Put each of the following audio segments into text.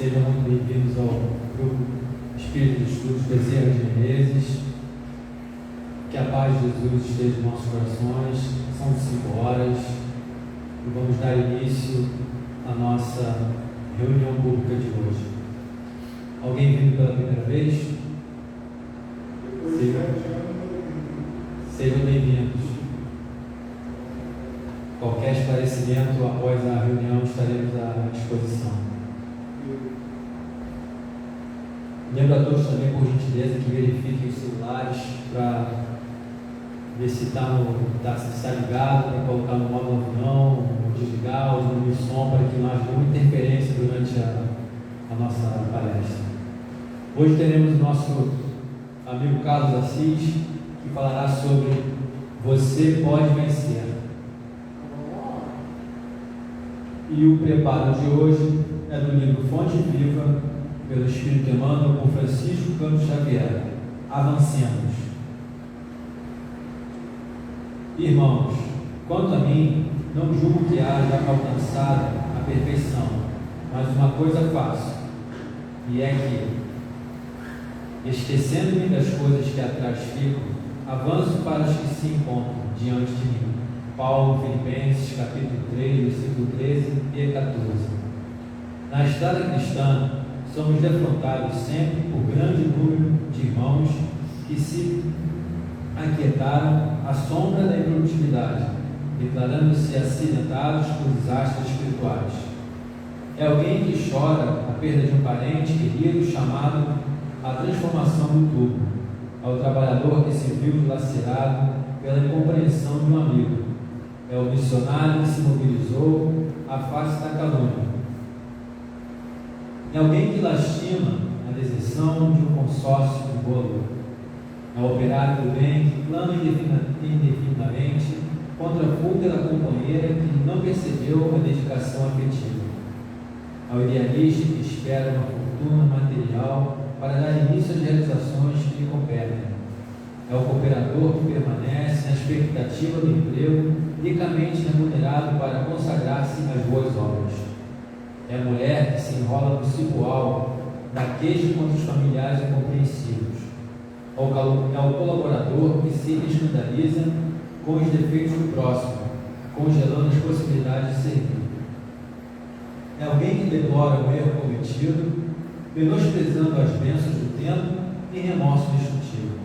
Sejam muito bem-vindos ao grupo Espírito de Estudos Bezerra de Menezes. Que a paz de Jesus esteja em nossos corações. São 5 horas e vamos dar início à nossa reunião pública de hoje. Alguém vindo pela primeira vez? Sejam bem-vindos. Qualquer esclarecimento após a reunião estaremos à disposição. Lembro a todos também, por gentileza, que verifiquem os celulares para ver se está ligado, para colocar no modo avião, desligar, ou diminuir o som, para que não haja nenhuma interferência durante a nossa palestra. Hoje teremos o nosso amigo Carlos Assis, que falará sobre Você Pode Vencer. E o preparo de hoje é do livro Fonte Viva, pelo Espírito Emmanuel, por Francisco Cândido Xavier. Avancemos. Irmãos, quanto a mim, não julgo que haja alcançado a perfeição, mas uma coisa faço, e é que, esquecendo-me das coisas que atrás ficam, avanço para as que se encontram diante de mim. Paulo, Filipenses, capítulo 3, versículo 13 e 14. Na estrada cristã, somos defrontados sempre por grande número de irmãos que se aquietaram à sombra da improdutividade, declarando-se acidentados por desastres espirituais. É alguém que chora a perda de um parente querido, chamado à transformação do tubo. É o trabalhador que se viu dilacerado pela incompreensão de um amigo. É o missionário que se mobilizou à face da calúnia. É alguém que lastima a deserção de um consórcio de bolo. É o operário do bem que clama indefinidamente contra a fuga da companheira que não percebeu a dedicação afetiva. É o idealista que espera uma fortuna material para dar início às realizações que lhe competem. É o cooperador que permanece na expectativa do emprego ricamente remunerado para consagrar-se às boas obras. É a mulher que se enrola no cipoal da queixa contra os familiares incompreensíveis. É o colaborador que se escandaliza com os defeitos do próximo, congelando as possibilidades de servir. É alguém que deplora o erro cometido, menosprezando as bênçãos do tempo e remorso destrutivo.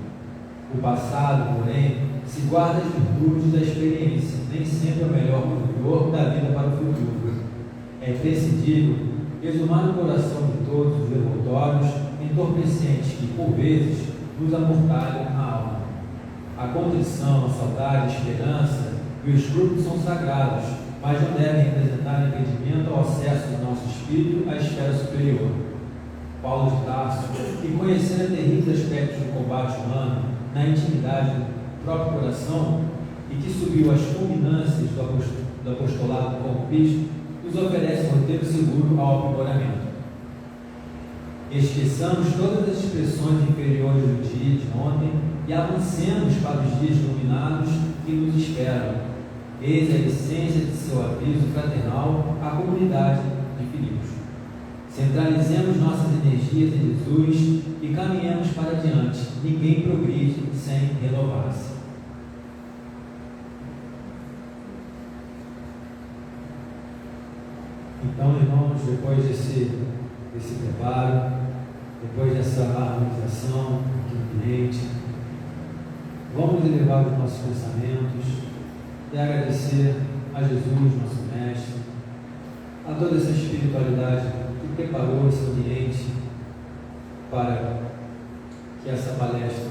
O passado, porém, se guarda as virtudes da experiência, nem sempre é o melhor condutor da vida para o futuro. É imprescindível exumar no coração de todos os revoltórios entorpecentes que, por vezes, nos amortalham a alma. A contrição, a saudade, a esperança e o escrúpulo são sagrados, mas não devem representar impedimento ao acesso do nosso espírito à esfera superior. Paulo de Tarso, que conhecendo terríveis aspectos do combate humano na intimidade do próprio coração e que subiu às culminâncias do apostolado com Cristo, nos oferece um roteiro seguro ao aprimoramento. Esqueçamos todas as expressões inferiores do dia de ontem e avancemos para os dias iluminados que nos esperam. Eis a essência de seu aviso fraternal à comunidade de Filipos. Centralizemos nossas energias em Jesus e caminhemos para diante. Ninguém progride sem renovar-se. Então, irmãos, depois desse preparo, depois dessa harmonização imminente, vamos elevar os nossos pensamentos e agradecer a Jesus, nosso Mestre, a toda essa espiritualidade que preparou esse ambiente para que essa palestra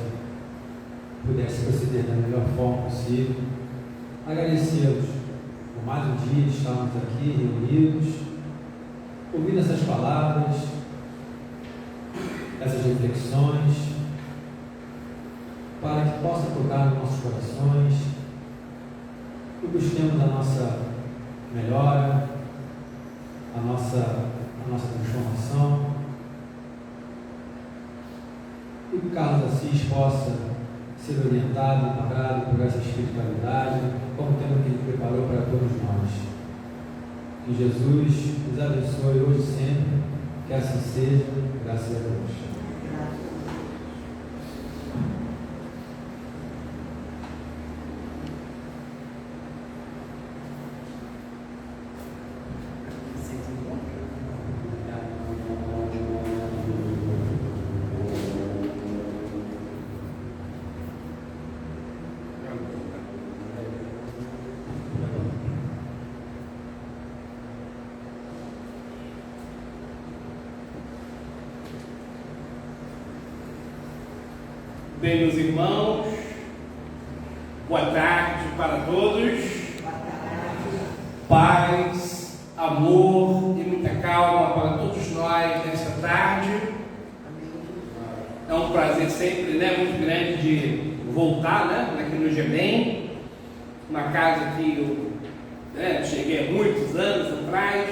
pudesse proceder da melhor forma possível. Agradecê-los por mais um dia de estarmos aqui reunidos, ouvindo essas palavras, essas reflexões, para que possa tocar nos nossos corações e busquemos a nossa melhora, a nossa transformação, e que Carlos Assis possa ser orientado e parado por essa espiritualidade, como o tema que ele preparou para todos nós. Que Jesus nos abençoe hoje e sempre, Que assim seja, graças a Deus. Bem, meus irmãos, boa tarde para todos. Boa tarde. Paz, amor e muita calma para todos nós nesta tarde. É um prazer sempre, muito grande de voltar, aqui no GBEM, uma casa que eu cheguei há muitos anos atrás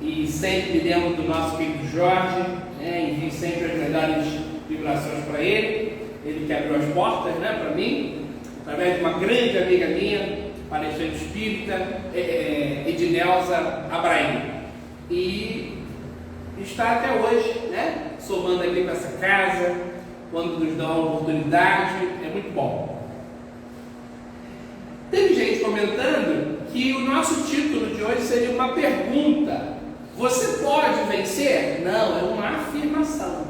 e sempre me lembro do nosso querido Jorge, envio sempre as melhores vibrações para ele. Ele que abriu as portas para mim, através de uma grande amiga minha, palestrante espírita, Ednelza Abraim. E está até hoje, somando aqui com essa casa, quando nos dá a oportunidade, é muito bom. Teve gente comentando que o nosso título de hoje seria uma pergunta: você pode vencer? Não, é uma afirmação.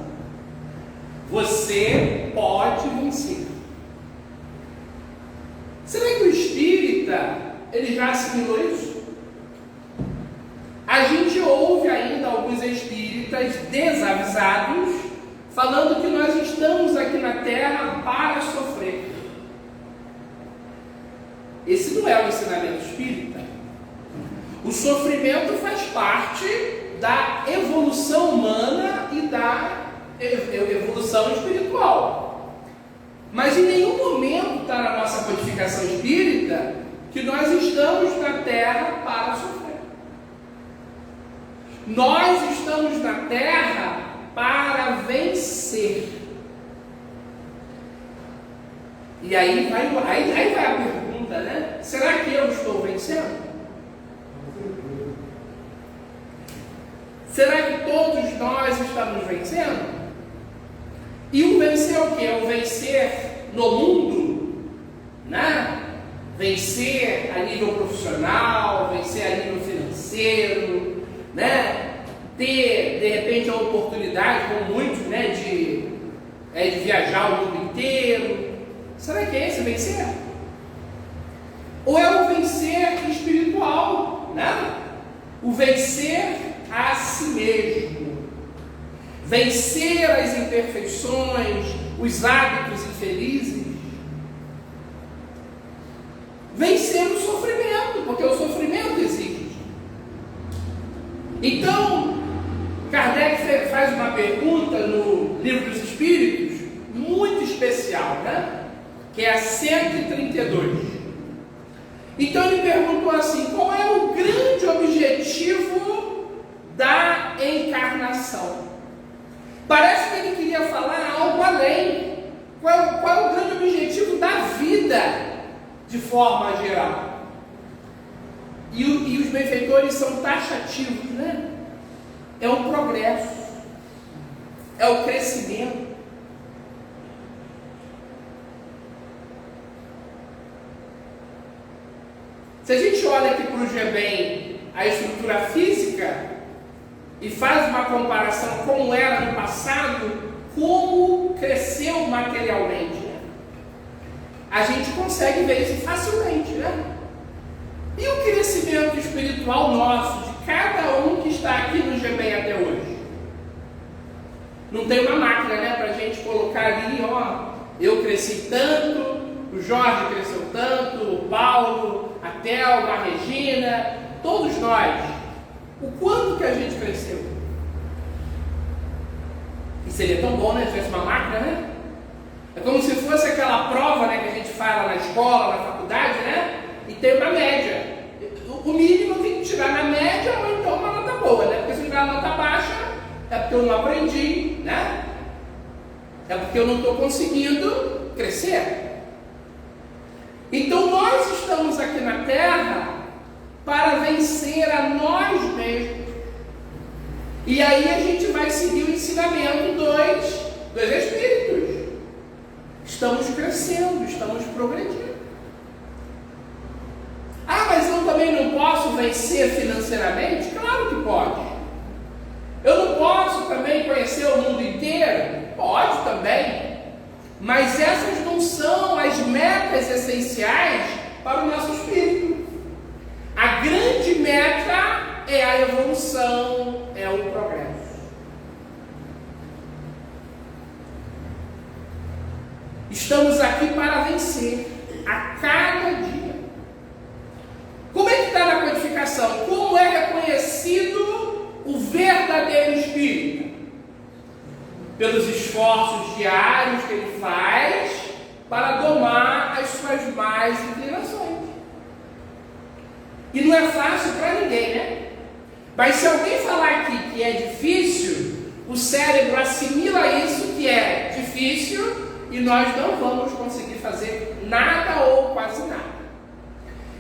Você pode vencer. Será que o espírita, ele já assimilou isso? A gente ouve ainda alguns espíritas desavisados falando que nós estamos aqui na Terra para sofrer. Esse não é o ensinamento espírita. O sofrimento faz parte da evolução humana e da evolução espiritual. Mas em nenhum momento está na nossa codificação espírita que nós estamos na Terra para sofrer. Nós estamos na Terra para vencer. E aí vai a pergunta, será que eu estou vencendo? Será que todos nós estamos vencendo? E o vencer é o quê? É o vencer no mundo, Vencer a nível profissional, vencer a nível financeiro, Ter, de repente, a oportunidade, como muitos, de viajar o mundo inteiro. Será que é esse vencer? Ou é o vencer espiritual, O vencer a si mesmo. Vencer as imperfeições, os hábitos infelizes. Vencer o sofrimento, porque o sofrimento existe. Então, Kardec faz uma pergunta no Livro dos Espíritos, muito especial, que é a 132. Então ele perguntou assim: qual é o grande objetivo da encarnação? Parece que ele queria falar algo além. Qual é o grande objetivo da vida, de forma geral? E os benfeitores são taxativos, É o progresso, é o crescimento. Se a gente olha aqui para o GBEM, a estrutura física, e faz uma comparação como era no passado, como cresceu materialmente, a gente consegue ver isso facilmente, E o crescimento espiritual nosso, de cada um que está aqui no GBEM até hoje? Não tem uma máquina, para a gente colocar ali, eu cresci tanto, o Jorge cresceu tanto, o Paulo, a Thelma, a Regina, todos nós. O quanto que a gente cresceu? E seria tão bom, se tivesse uma máquina, É como se fosse aquela prova, que a gente fala na escola, na faculdade, E tem uma média. O mínimo tem que tirar na média ou então uma nota boa, Porque se tirar uma nota baixa, é porque eu não aprendi, É porque eu não estou conseguindo crescer. Então nós estamos aqui na Terra para vencer a nós mesmos. E aí a gente vai seguir o ensinamento dos Espíritos. Estamos crescendo, estamos progredindo. Ah, mas eu também não posso vencer financeiramente? Claro que pode. Eu não posso também conhecer o mundo inteiro? Pode também. Mas essas não são as metas essenciais para o nosso espírito. A grande meta é a evolução, é o progresso. Estamos aqui para vencer a cada dia. Como é que está na codificação? Como é reconhecido o verdadeiro espírito? Pelos esforços diários que ele faz para domar as suas más inclinações. E não é fácil para ninguém, né? Mas se alguém falar aqui que é difícil, o cérebro assimila isso que é difícil e nós não vamos conseguir fazer nada ou quase nada.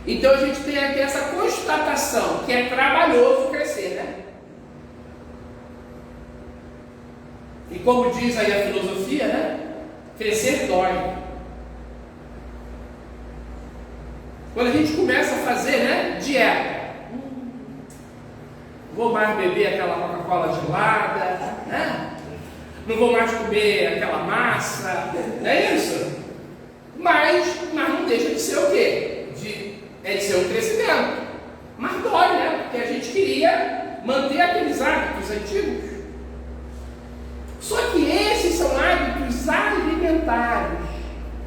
Então a gente tem aqui essa constatação que é trabalhoso crescer, né? E como diz aí a filosofia, né? Crescer dói. Quando a gente começa a fazer, né, dieta, vou mais beber aquela Coca-Cola gelada, né? Não vou mais comer aquela massa, não é isso? Mas não deixa de ser o quê? De ser um crescimento. Mas dói, né? Porque a gente queria manter aqueles hábitos antigos. Só que esses são hábitos alimentares.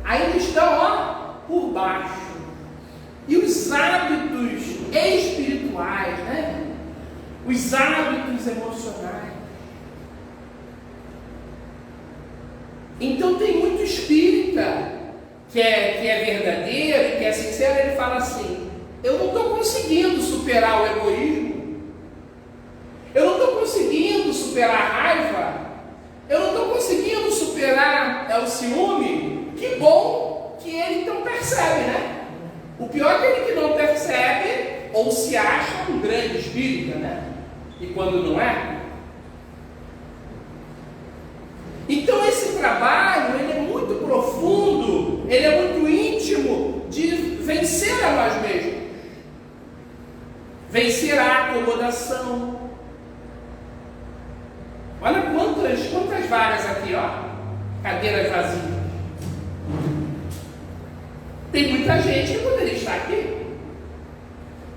Ainda estão, ó, por baixo. E os hábitos espirituais, né? Os hábitos emocionais. Então tem muito espírita que é verdadeiro, que é sincero, ele fala assim: eu não estou conseguindo superar o egoísmo, eu não estou conseguindo superar a raiva, eu não estou conseguindo superar o ciúme. Que bom que ele não percebe, né? O pior é aquele que não percebe ou se acha um grande espírita, né? E quando não é. Então esse trabalho, ele é muito profundo, ele é muito íntimo de vencer a nós mesmos. Vencer a acomodação. Olha quantas vagas aqui, ó. Cadeiras vazias. Tem muita gente que poderia estar aqui.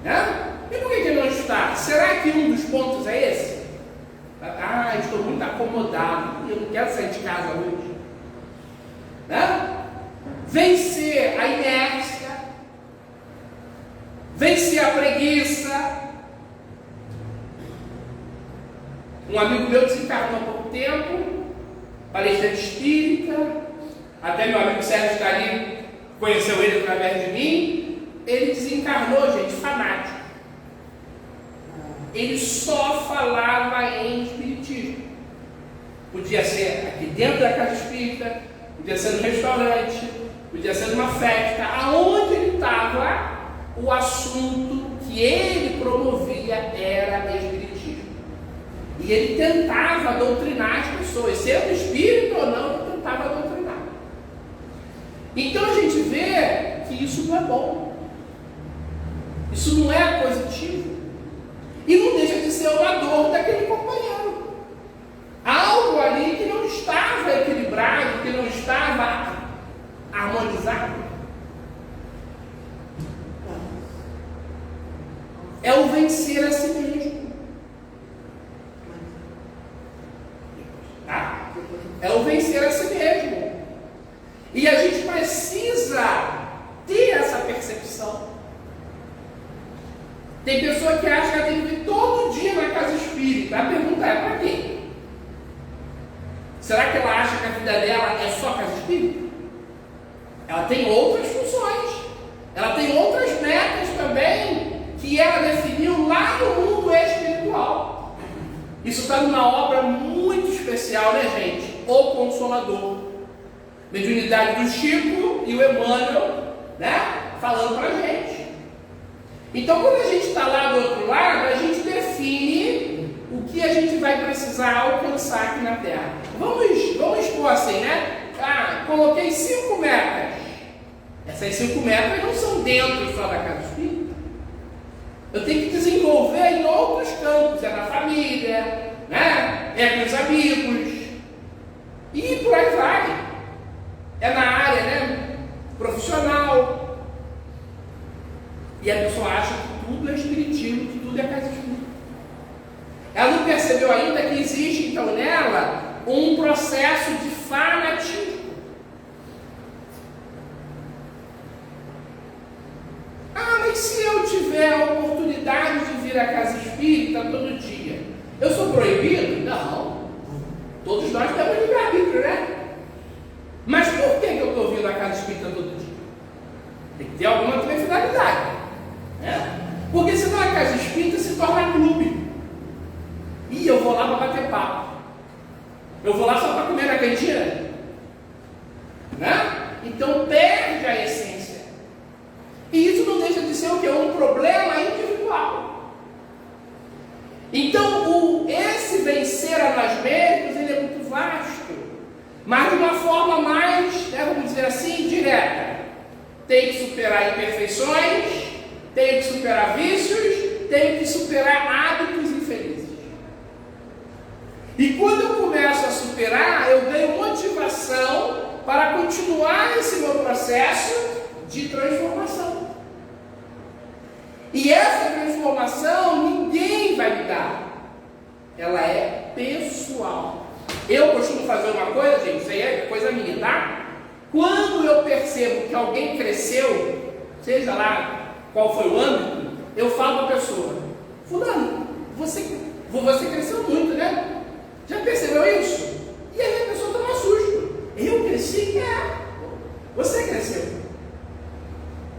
Né? E por que não está? Será que um dos pontos é esse? Ah, estou muito acomodado, eu não quero sair de casa hoje. Né? Vencer a inércia, vencer a preguiça. Um amigo meu desencarnou há pouco tempo, palestrante espírita, até meu amigo Sérgio está ali, conheceu ele através de mim. Ele desencarnou, gente, fanático. Ele só falava em espiritismo. Podia ser aqui dentro da casa espírita, podia ser no restaurante, podia ser numa festa. Aonde ele estava, o assunto que ele promovia era espiritismo. E ele tentava doutrinar as pessoas, sendo espírito ou não, ele tentava doutrinar. Então a gente vê que isso não é bom. Isso não é positivo. E não deixa de ser uma dor daquele companheiro. Algo ali que não estava equilibrado, que não estava harmonizado. É o vencer a si mesmo. Tá? É o vencer a si mesmo. E a gente precisa ter essa percepção. Tem pessoa que acha que ela tem que vir todo dia na casa espírita. A pergunta é: para quê? Será que ela acha que a vida dela é só casa espírita? Ela tem outras funções. Ela tem outras metas também que ela definiu lá no mundo espiritual. Isso está numa obra muito especial, né, gente? O Consolador. Mediunidade do Chico e o Emmanuel, né? Falando para a gente. Então, quando a gente está lá do outro lado, a gente define o o que a gente vai precisar alcançar aqui na Terra. Vamos expor assim, né? Coloquei 5 metas. Essas 5 metas não são dentro só da casa espírita. Eu tenho que desenvolver em outros campos, é na família, né? É com os amigos, e por aí vai. É na área, né, profissional. E a pessoa acha que tudo é espiritismo, que tudo é casa espírita. Ela não percebeu ainda que existe, então, nela, um processo de fanatismo. Mas se eu tiver a oportunidade de vir à casa espírita todo dia, eu sou proibido? Não. Todos nós temos livre-arbítrio, né? Mas por que eu estou vindo à casa espírita todo dia? Tem que ter alguma outra finalidade, né? Porque senão a casa espírita se torna clube. E eu vou lá para bater papo. Eu vou lá só para comer na cantina, né? Então perde a essência. E isso não deixa de ser o quê? Um problema individual. Então, esse vencer a nós mesmos, ele é muito vasto, mas de uma forma mais, vamos dizer assim, direta. Tem que superar imperfeições, tem que superar vícios, tem que superar hábitos infelizes. E quando eu começo a superar, eu ganho motivação para continuar esse meu processo de transformação. E essa transformação ninguém vai me dar. Ela é pessoal. Eu costumo fazer uma coisa, gente, isso aí é coisa minha, tá? Quando eu percebo que alguém cresceu, seja lá qual foi o âmbito, eu falo para a pessoa: fulano, você cresceu muito, né? Já percebeu isso? E aí a pessoa toma susto. Eu cresci? Você cresceu.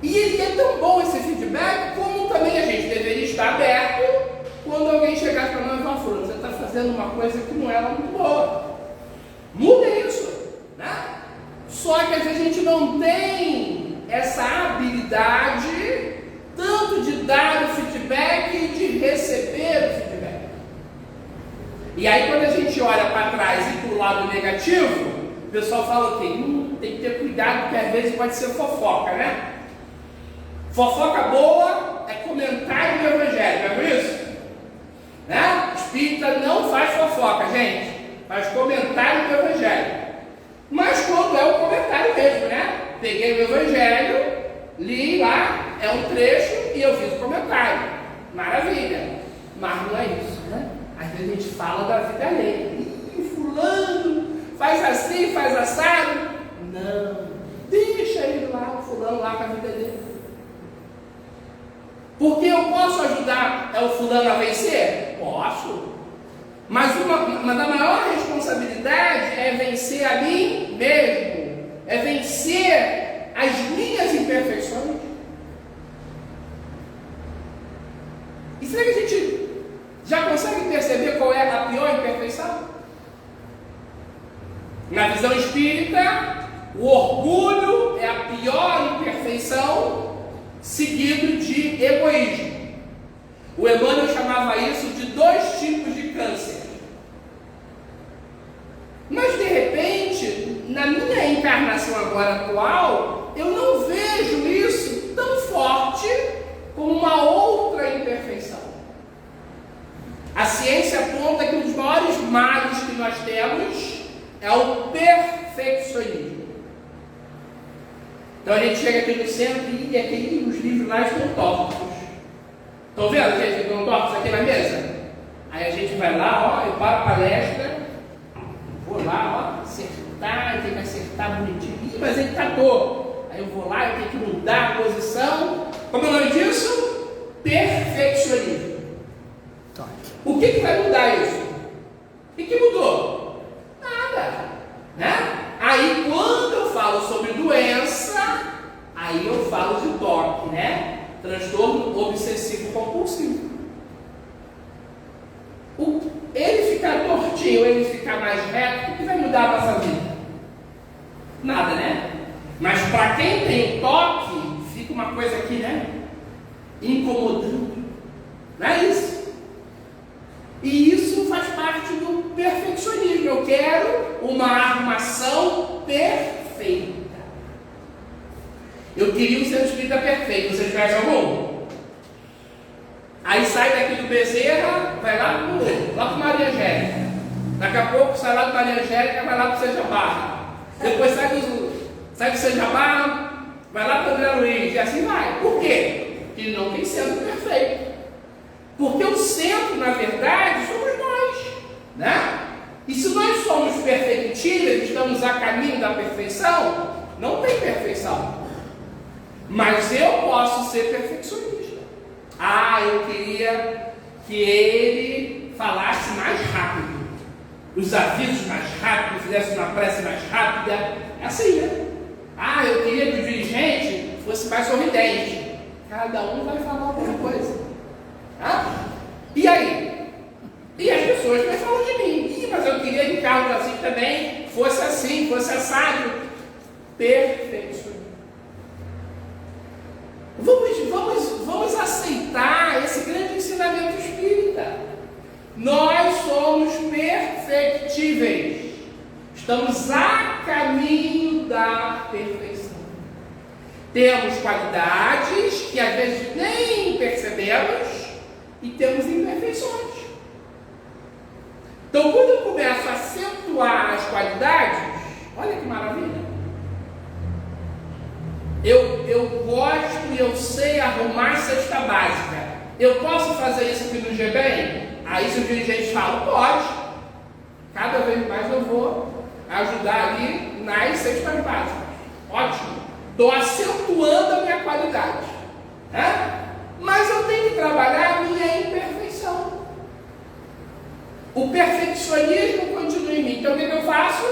E ele é tão bom esse feedback, como também a gente deveria estar aberto quando alguém chegar para nós e falar: fulano, você está fazendo uma coisa que não é muito boa. Muda isso, né? Só que às vezes a gente não tem essa habilidade tanto de dar o feedback e de receber o feedback. E aí quando a gente olha para trás e para o lado negativo, o pessoal fala o quê? Tem que ter cuidado, porque às vezes pode ser fofoca, né? Fofoca boa é comentário do Evangelho, não é por isso? Né? Espírita não faz fofoca, gente. Faz comentário do Evangelho. Mas quando é o comentário mesmo, né? Peguei o Evangelho, li lá, é um trecho e eu fiz o comentário. Maravilha. Mas não é isso, né? Às vezes a gente fala da vida alheia. Fulano faz assim, faz assado. Não. Deixa ele lá, o fulano lá com a vida dele. Porque eu posso ajudar o fulano a vencer? Posso. Mas uma da maior responsabilidade é vencer a mim mesmo. É vencer as minhas imperfeições. E será que a gente já consegue perceber qual é a pior imperfeição? Na visão espírita, o orgulho é a pior imperfeição, seguido de egoísmo. O Emmanuel chamava isso de 2 tipos de câncer. Mas de repente, na minha encarnação agora atual, eu não vejo isso tão forte como uma outra imperfeição. A ciência aponta que um dos maiores males que nós temos é o perfeccionismo. Então a gente chega aqui no centro e os livros lá estão tortos. Estão vendo, gente, que estão tortos aqui na mesa? Aí a gente vai lá, eu paro a palestra, vou lá, acertar, tem que acertar bonitinho. Ih, mas ele está torto. Aí eu vou lá, eu tenho que mudar a posição. Como é o nome disso? Perfeccionismo. O que vai mudar isso? O que mudou? Nada, né? Aí quando eu falo sobre doença, aí eu falo de TOC, né? Transtorno obsessivo compulsivo. Ele ficar tortinho, ele ficar mais reto, o que vai mudar a nossa vida? Nada, né? Mas para quem tem TOC, fica uma coisa aqui, né? Incomodando. Não é isso? E isso mais algum? Aí sai daqui do Bezerra, vai lá para Maria Angélica. Daqui a pouco sai lá do Maria Angélica, vai lá para o Seja Barra. Depois sai do Seja Barra, vai lá para o André Luiz. E assim vai. Por quê? Porque não tem centro perfeito. Porque o centro, na verdade, somos nós. Né? E se nós somos perfectíveis, estamos a caminho da perfeição, não tem perfeição. Mas eu posso ser perfeccionista. Eu queria que ele falasse mais rápido, os avisos mais rápidos, fizesse uma prece mais rápida. É assim, né? Eu queria que o dirigente fosse mais sorridente. Cada um vai falar alguma coisa. E aí? E as pessoas também falam de mim. Mas eu queria que o Carlos assim também fosse assim, fosse assado. Perfeicionista. Vamos aceitar esse grande ensinamento espírita. Nós somos perfectíveis. Estamos a caminho da perfeição. Temos qualidades que às vezes nem percebemos e temos imperfeições. Então, quando eu começo a acentuar as qualidades, olha que maravilha. Eu gosto e eu sei arrumar cesta básica. Eu posso fazer isso aqui no GBEM? Aí se o dirigente fala, pode. Cada vez mais eu vou ajudar ali nas cestas básicas. Ótimo. Estou acentuando a minha qualidade. Mas eu tenho que trabalhar a minha imperfeição. O perfeccionismo continua em mim. Então o que eu faço?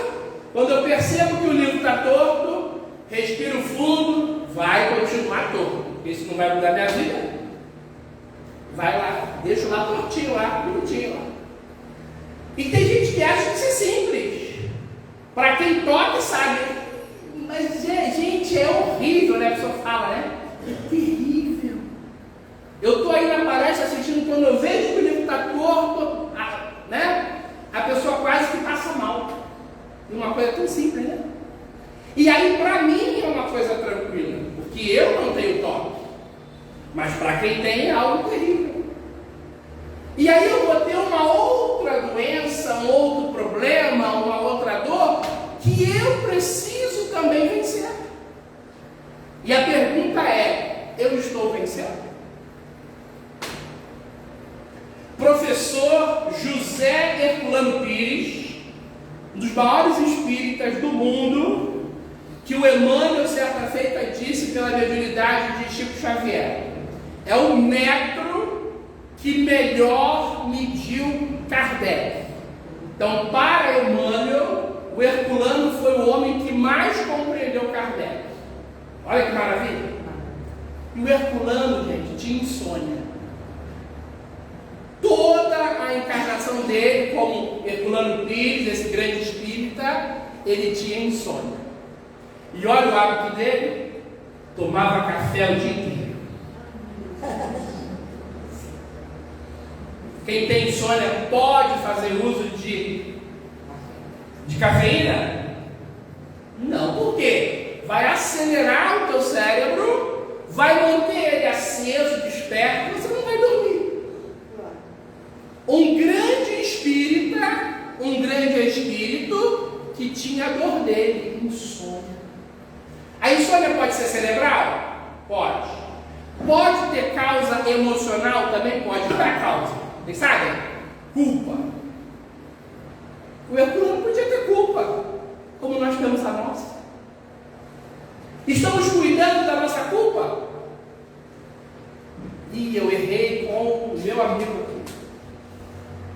Quando eu percebo que o livro está torto, respiro fundo, vai continuar torto. Isso não vai mudar minha vida. Vai lá, deixa lá tortinho lá, bonitinho lá. E tem gente que acha que isso é simples. Para quem toca sabe. Mas gente, é horrível, né? A pessoa fala, né? É terrível. Eu estou aí na palestra assistindo, quando eu vejo que o livro está torto, né? A pessoa quase que passa mal. Uma coisa tão simples, né? E aí, para mim, é uma coisa tranquila, porque eu não tenho toque. Mas para quem tem, é algo terrível. E aí eu vou ter uma outra doença, um outro problema, uma outra dor, que eu preciso também vencer. E a pergunta é, eu estou vencendo? Professor José Herculano Pires, um dos maiores espíritas do mundo, que o Emmanuel, certa feita, disse pela mediunidade de Chico Xavier, é o metro que melhor mediu Kardec. Então, para Emmanuel, o Herculano foi o homem que mais compreendeu Kardec. Olha que maravilha! E o Herculano, gente, tinha insônia. Toda a encarnação dele, como Herculano Pires, esse grande espírita, ele tinha insônia. E olha o hábito dele, tomava café o dia inteiro. Quem tem insônia pode fazer uso de cafeína? Não, por quê? Vai acelerar o teu cérebro, vai manter ele aceso, desperto, você não vai dormir. Um grande espírita, um grande espírito que tinha a dor dele, insônia. A insônia pode ser cerebral? Pode. Pode ter causa emocional? Também pode. Qual é a causa? Vocês sabem? Culpa. O Herculano podia ter culpa, como nós temos a nossa. Estamos cuidando da nossa culpa? E eu errei com o meu amigo aqui.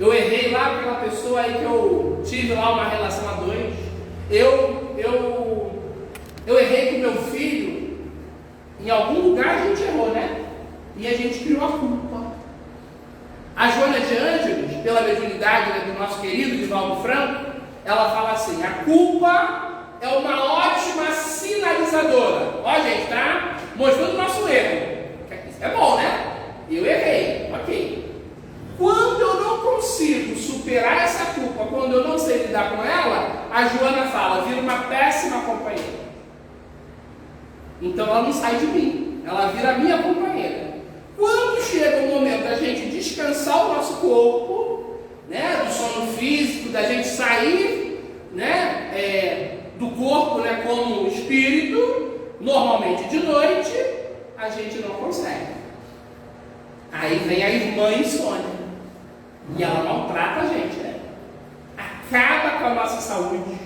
Eu errei lá com aquela pessoa aí que eu tive lá uma relação a dois. Eu errei com meu filho. Em algum lugar a gente errou, né? E a gente criou a culpa. A Joana de Ângeles, pela mediunidade, né, do nosso querido Divaldo Franco, ela fala assim: a culpa é uma ótima sinalizadora. Ó, gente, tá mostrando o nosso erro. É bom, né? Eu errei, ok. Quando eu não consigo superar essa culpa, quando eu não sei lidar com ela, a Joana fala, vira uma péssima companheira. Então ela não sai de mim, ela vira a minha companheira. corpo, né, do sono físico, da gente sair, né, do corpo, né, como espírito, normalmente de noite, a gente não consegue. Aí vem a irmã insônia, e ela maltrata a gente, né? Acaba com a nossa saúde.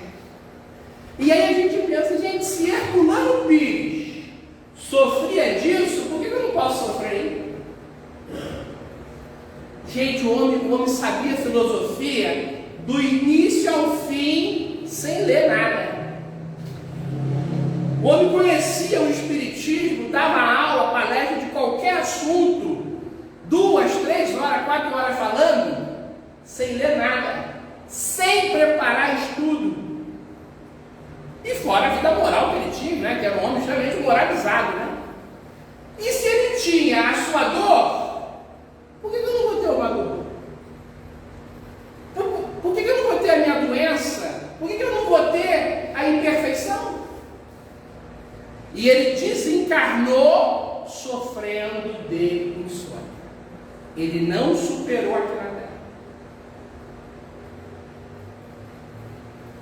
E aí a gente pensa, gente, se Herculano Pires sofria disso, por que eu não posso sofrer? Gente, o homem sabia filosofia do início ao fim, sem ler nada. O homem conhecia o espiritismo, dava aula, palestra de qualquer assunto, 2, 3 horas, 4 horas falando, sem ler nada, sem preparar estudo. E fora a vida moral que ele tinha, né? Que era um homem extremamente moralizado, né? E se ele tinha a sua dor, por que eu não vou ter uma dor? Por que eu não vou ter a minha doença? Por que eu não vou ter a imperfeição? E ele desencarnou sofrendo de insônia. Ele não superou aqui na Terra.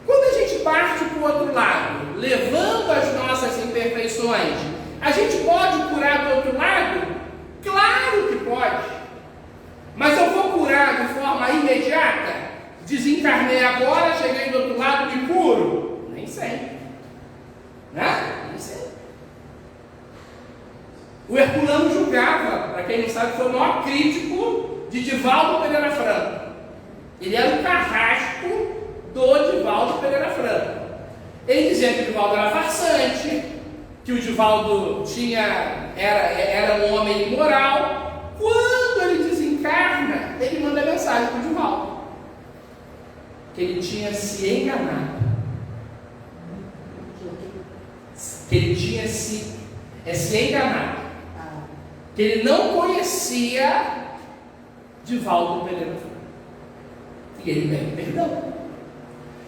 Quando a gente parte para o outro lado, levando as nossas imperfeições, a gente pode curar do outro lado? Claro que pode. Mas eu vou curar de forma imediata? Desencarnei agora, cheguei do outro lado, me curo? Nem sempre. Né? Nem sempre. O Herculano julgava, para quem não sabe, foi o maior crítico de Divaldo Pereira Franco. Ele era o carrasco do Divaldo Pereira Franco. Ele dizia que o Divaldo era farsante, que o Divaldo era um homem imoral. Quando ele desencarna, ele manda mensagem para o Divaldo, que ele tinha se enganado, que ele tinha se enganado, que ele não conhecia Divaldo Pereira Franco. E ele pede perdão.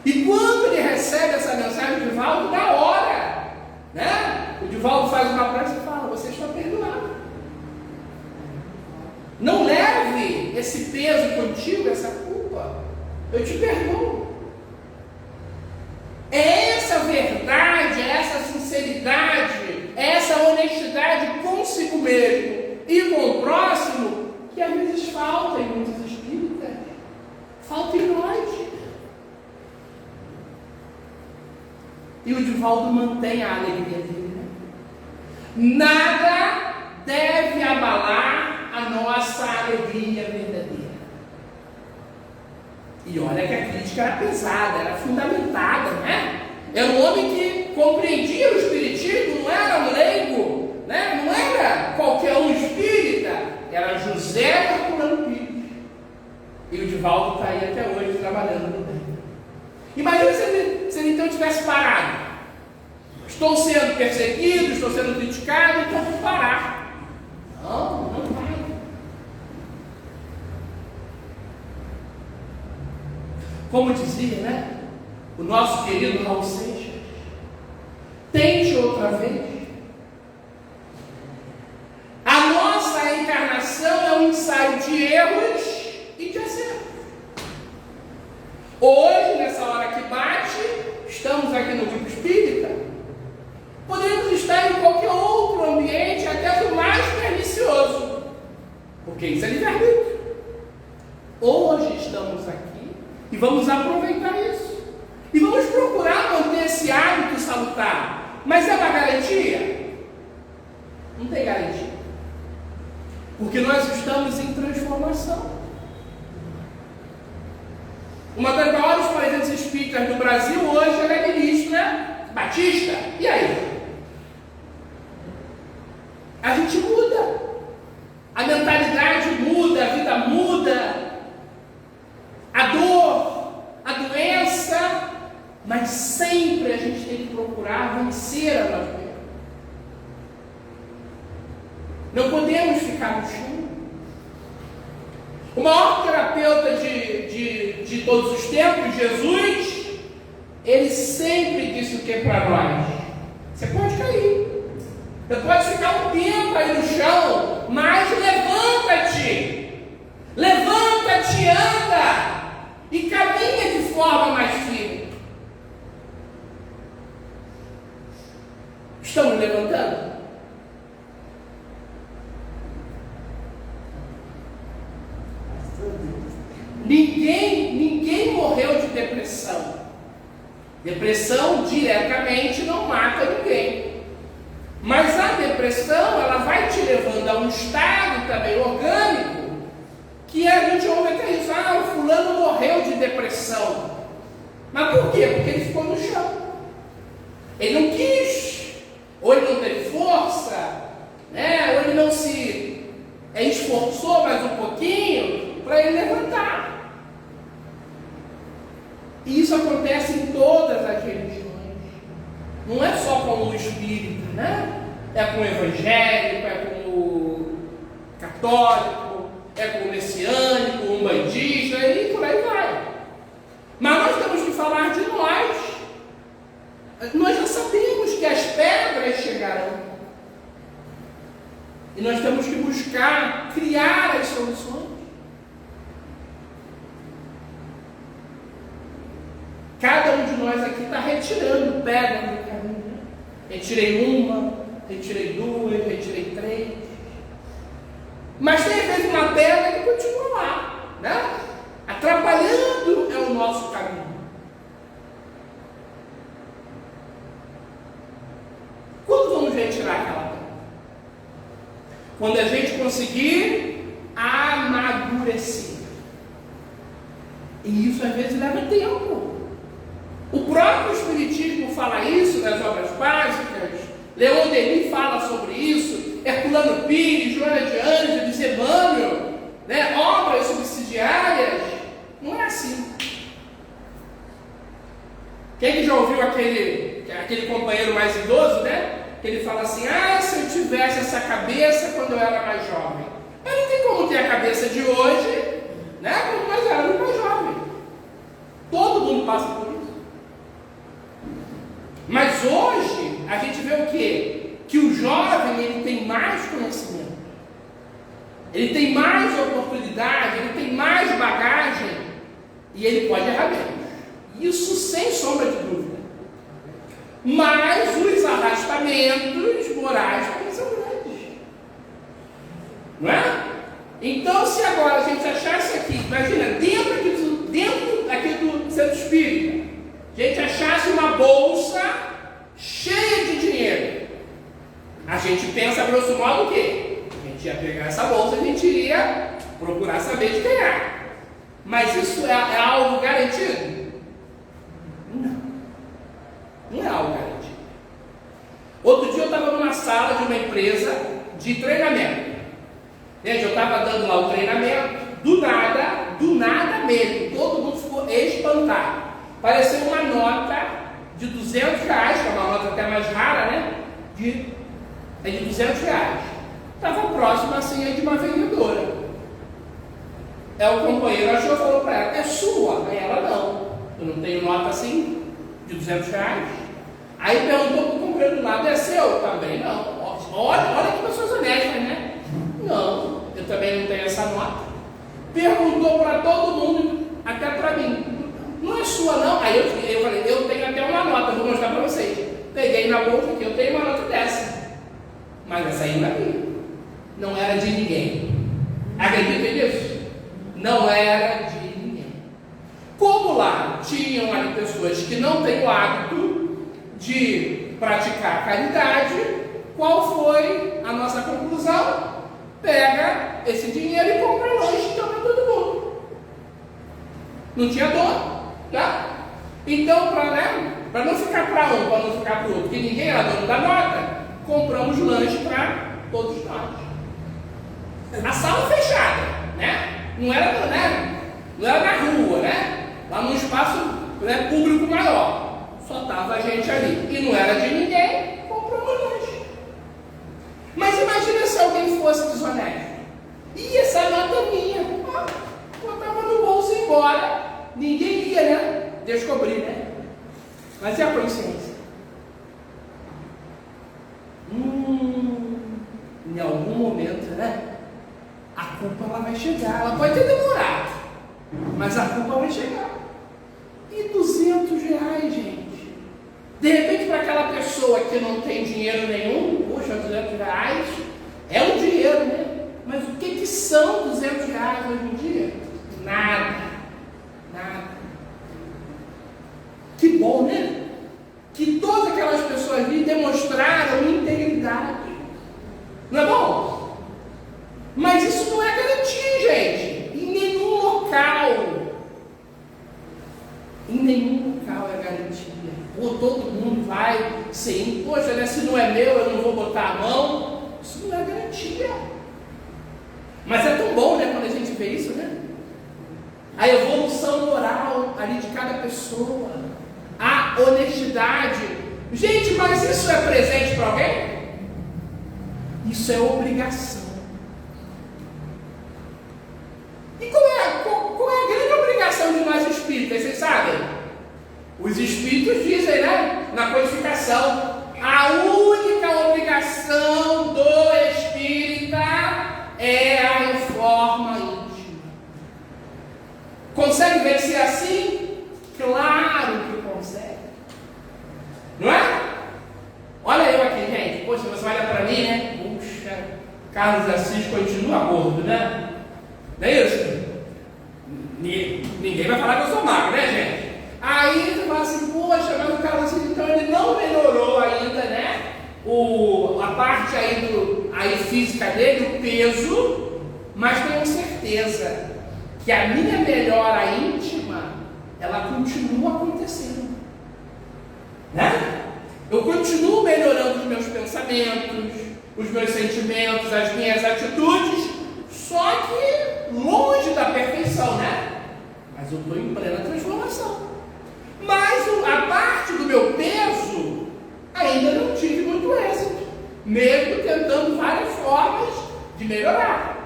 E quando ele recebe essa mensagem do Divaldo, na hora, né? O Divaldo faz uma prece e fala: você está perdoado. Não leve esse peso contigo, essa culpa. Eu te perdoo. É essa verdade, é essa sinceridade, é essa honestidade consigo mesmo e com o próximo que às vezes falta em muitos espíritas. Falta em nós. E o Divaldo mantém a alegria dele. Nada deve abalar a nossa alegria verdadeira. E olha que a crítica era pesada, era fundamentada, né? Era um homem que compreendia o espiritismo, não era um leigo, né? Não era qualquer um espírita, era José Herculano Pires. E o Divaldo está aí até hoje trabalhando no bem. Imagina se ele então tivesse parado. Estou sendo perseguido, estou sendo criticado, então vou parar. Não vai. Como dizia, né? O nosso querido Raul Seixas, tente outra vez. A nossa encarnação é um ensaio de erros e de acertos. Hoje, nessa hora que bate, estamos aqui no grupo espírita. Podemos estar em qualquer outro ambiente, até do mais pernicioso, porque isso é livre-arbítrio. Hoje estamos aqui e vamos aproveitar isso. E vamos procurar manter esse hábito salutar. Mas é uma garantia? Não tem garantia. Porque nós estamos em transformação. Uma das maiores presenças espíritas do Brasil hoje ela é ministra Batista. E aí? A gente muda. A mentalidade muda, a vida muda. A dor, a doença, mas sempre a gente tem que procurar vencer a nós mesmos. Não podemos ficar no chão. O maior terapeuta de todos os tempos, Jesus, ele sempre disse o que para nós? Você pode cair. Você pode ficar um tempo aí no chão, mas levanta-te. Levanta-te Ninguém morreu de depressão. Depressão diretamente não mata ninguém. Mas a depressão, ela vai te levando a um estado também orgânico, que a gente ouve até isso, o fulano morreu de depressão. Mas por quê? Porque ele ficou no chão. Ele não quis, ou ele não teve força, né? Ou ele não se esforçou mais um pouquinho para ele levantar. E isso acontece em todas as religiões. Não é só com o espírita, né? É com o evangélico, é com o católico, é com o messiânico, o umbandista, e por aí vai. Mas nós temos que falar de nós. Nós já sabemos que as pedras chegarão. E nós temos que buscar criar as soluções. Cada um de nós aqui está retirando pedras do caminho. Né? Retirei uma, retirei duas, retirei três. Mas tem às vezes uma pedra que continua lá, né? Atrapalhando o nosso caminho. Quando vamos retirar aquela pedra? Quando a gente conseguir amadurecer. E isso às vezes leva tempo. O próprio Espiritismo fala isso nas obras básicas. Leon Denis fala sobre isso. Herculano Pires, Joana de Ângeles, Emmanuel, né? Obras subsidiárias. Não é assim. Quem que já ouviu aquele companheiro mais idoso, né? Que ele fala assim, se eu tivesse essa cabeça quando eu era mais jovem. Mas não tem como ter a cabeça de hoje, né? Quando nós éramos mais jovens. Todo mundo passa por isso. Mas hoje, a gente vê o quê? Que o jovem, ele tem mais conhecimento. Ele tem mais oportunidade, ele tem mais bagagem. E ele pode errar menos. Isso sem sombra de dúvida. Mas os arrastamentos morais também são grandes. Não é? Então, se agora a gente achasse aqui, imagina, dentro aqui do centro espírita, a gente achasse uma bolsa cheia de dinheiro, a gente pensa, grosso modo, o quê? A gente ia pegar essa bolsa, a gente iria procurar saber de quem é. Mas isso é algo garantido? Não é algo garantido. Outro dia eu estava numa sala de uma empresa de treinamento. Gente, eu estava dando lá o treinamento, do nada mesmo, todo mundo ficou espantado. Pareceu uma nota de R$200, que é uma nota até mais rara, né? De R$200. Estava próximo assim de uma vendedora. O companheiro achou e falou para ela, é sua? Aí ela, não, eu não tenho nota assim de R$200. Aí perguntou para o companheiro do lado, é seu? Também não. Olha que pessoas honestas, né? Não, eu também não tenho essa nota. Perguntou para todo mundo, até para mim, não é sua não? Aí eu falei, eu tenho até uma nota, vou mostrar para vocês. Peguei na bolsa aqui, eu tenho uma nota dessa. Mas essa aí não é minha. Não era de ninguém. Acredita nisso? Não era de ninguém. Como lá tinham ali pessoas que não têm o hábito de praticar caridade, qual foi a nossa conclusão? Pega esse dinheiro e compra lanche então para todo mundo. Não tinha dono, tá? Então, para não ficar para um, para não ficar para o outro, porque ninguém era dono da nota, compramos lanche para todos nós. A sala fechada, né? Não era na rua, né? Lá num espaço, né, público maior. Só estava a gente ali. E não era de ninguém, compramos lanche. Mas imagina se alguém fosse desonesto. E essa nota é minha. Botava no bolso e ia embora. Ninguém ia, né? Descobrir, né? Mas e a consciência? Em algum momento, né? A culpa ela vai chegar. Ela pode ter demorado, mas a culpa vai chegar. E R$200, gente? De repente, para aquela pessoa que não tem dinheiro nenhum, poxa, R$200 é um dinheiro, né? Mas o que são R$200 hoje em dia? Nada. Ou todo mundo vai sim, poxa, né, se não é meu, eu não vou botar a mão. Isso não é garantia. Mas é tão bom, né, quando a gente vê isso, né? A evolução moral ali de cada pessoa, a honestidade. Gente, mas isso é presente para alguém? Isso é obrigação. E qual é a grande obrigação de nós espíritas? Vocês sabem? Os espíritos dizem, né, na codificação, a única obrigação do espírita é a reforma íntima. Consegue vencer assim? Claro que consegue. Não é? Olha eu aqui, gente. Poxa, você olha para mim, né? Puxa, Carlos Assis continua gordo, né? Não é isso? Ninguém vai falar que eu sou magro, né, gente? Aí você fala assim, poxa, mas o Carlos Assis, então ele não melhorou ainda, né? A parte aí física dele, o peso, mas tenho certeza que a minha melhora íntima, ela continua acontecendo. Né? Eu continuo melhorando os meus pensamentos, os meus sentimentos, as minhas atitudes, só que longe da perfeição, né? Mas eu estou em plena transformação. Mas a parte do meu peso, ainda não tive muito êxito, mesmo tentando várias formas de melhorar.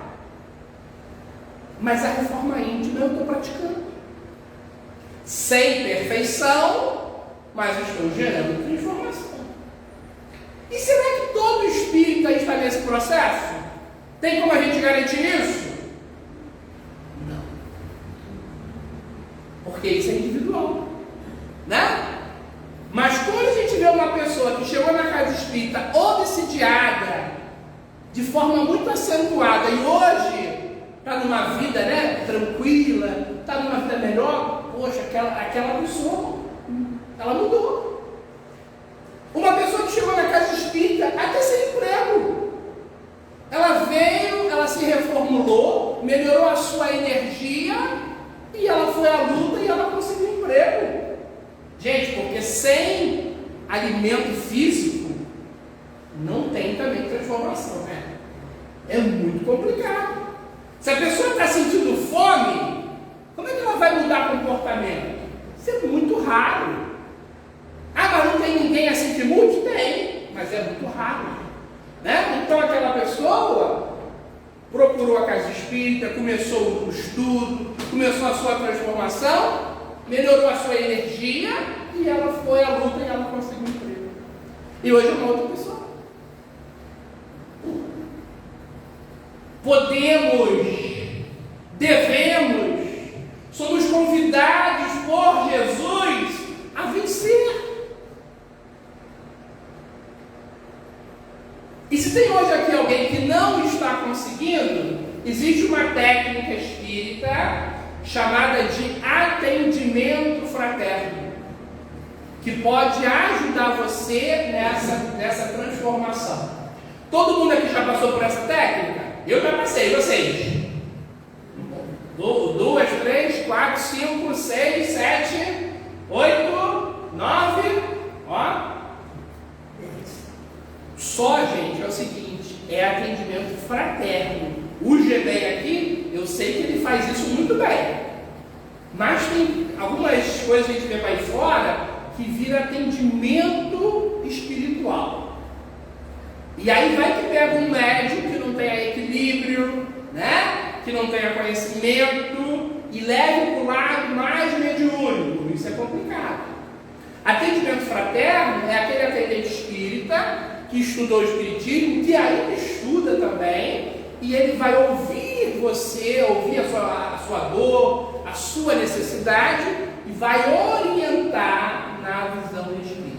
Mas a reforma íntima eu estou praticando. Sem perfeição, mas estou gerando transformação. E será que todo espírita está nesse processo? Tem como a gente garantir isso? Não. Porque isso é individual. Né? Mas quando a gente vê uma pessoa que chegou na casa espírita obsidiada, de forma muito acentuada, e hoje está numa vida, né, tranquila, está numa vida melhor, poxa, aquela pessoa, ela mudou. Uma pessoa que chegou na casa espírita até sem emprego, ela veio, ela se reformulou, melhorou a sua energia, e ela foi à luta e ela conseguiu emprego. Gente, porque sem alimento físico, não tem também transformação, né? É muito complicado. Se a pessoa está sentindo fome, como é que ela vai mudar comportamento? Isso é muito raro. Ah, mas não tem ninguém assim que mude? Tem, mas é muito raro. Né? Então aquela pessoa procurou a casa espírita, começou o estudo, começou a sua transformação, melhorou a sua energia e ela foi à luta e ela conseguiu um emprego. E hoje é uma outra pessoa. Podemos, devemos, somos convidados por Jesus a vencer. E se tem hoje aqui alguém que não está conseguindo, existe uma técnica espírita chamada de atendimento fraterno, que pode ajudar você nessa transformação. Todo mundo aqui já passou por essa técnica? Eu já passei, vocês? 2, 3, 4, 5, 6, 7, 8, 9, ó. Só, gente, é o seguinte, é atendimento fraterno. O GBEM aqui, eu sei que ele faz isso muito bem. Mas tem algumas coisas que a gente vê para aí fora que vira atendimento espiritual. E aí vai que pega um médium que não tenha equilíbrio, né? Que não tenha conhecimento e leve para o lado mais mediúnico. Isso é complicado. Atendimento fraterno é aquele atendente espírita que estudou o espiritismo, que ainda estuda também, e ele vai ouvir você, ouvir a sua dor, a sua necessidade, e vai orientar na visão espírita.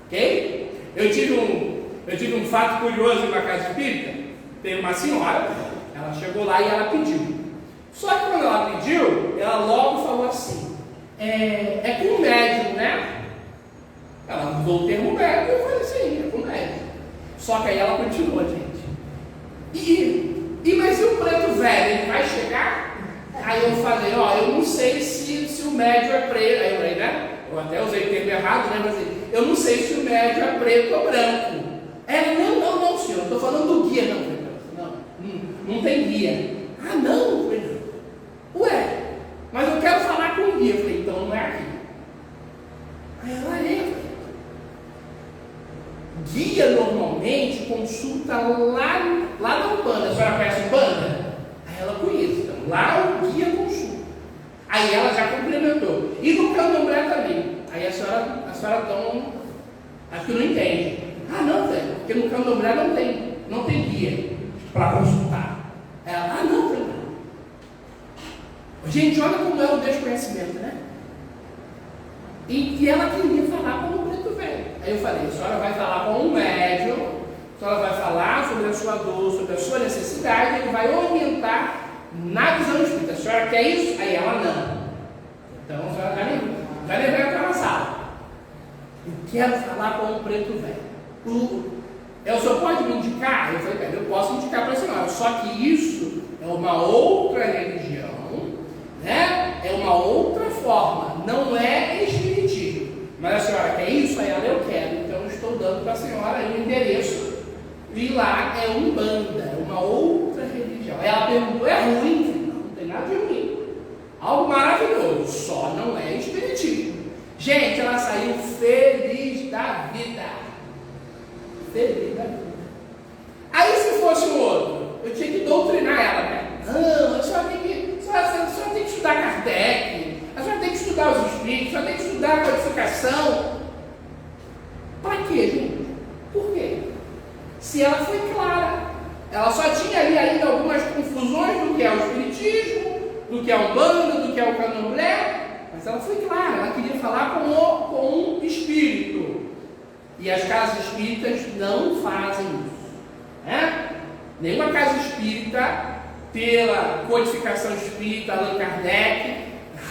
Ok? Eu tive um fato curioso na casa espírita. Tem uma senhora, ela chegou lá e ela pediu. Só que quando ela pediu, ela logo falou assim, é com médium, né? Ela usou o termo médium, eu falei assim, é com médium. Só que aí ela continuou, gente. Mas e o preto velho, ele vai chegar? Aí eu falei, eu não sei se o médium é preto. Aí eu falei, né? eu até usei o termo errado, né? Mas assim, eu não sei se o médio é preto ou branco. Não, senhor, eu estou falando do guia, não tem guia. Não, ué, mas eu quero falar com o guia. Eu falei, então não é aqui. Aí ela guia normalmente consulta lá na Umbanda. A senhora conhece a Umbanda? Aí ela conhece, então lá o guia consulta. Aí ela já complementou. E no Candomblé também. Aí a senhora então, acho que não entende. Não, velho, porque no Candomblé não tem guia para consultar. Ela, não, velho. Gente, olha como é o desconhecimento, né? E ela queria falar com o preto velho. Aí eu falei, a senhora vai falar com um médium, a senhora vai falar sobre a sua dor, sobre a sua necessidade, ele vai orientar na visão espírita. A senhora quer isso? Aí ela, não. Então a senhora já levei aquela sala. Eu quero falar com o preto velho. O senhor pode me indicar? Eu falei, eu posso indicar para a senhora, só que isso é uma outra religião, né? É uma outra forma, não é espiritismo. Mas a senhora quer isso? Aí ela, eu quero. Então eu estou dando para a senhora aí o endereço. E lá é Umbanda, é uma outra religião. Ela perguntou, é ruim? Não tem nada de ruim. Algo maravilhoso, só não é espiritismo. Gente, ela saiu feliz da vida. Feliz da vida. Aí se fosse um outro, eu tinha que doutrinar ela, né? Não, a senhora tem que estudar Kardec, a senhora tem que estudar os espíritos, a senhora tem que estudar a codificação. Para quê, gente? Por quê? Se ela foi clara, ela só tinha ali ainda algumas confusões do que é o espiritismo, do que é o Umbanda, do que é o Candomblé, mas ela foi clara, ela queria falar com um espírito. E as casas espíritas não fazem isso, né? Nenhuma casa espírita, pela codificação espírita, Allan Kardec,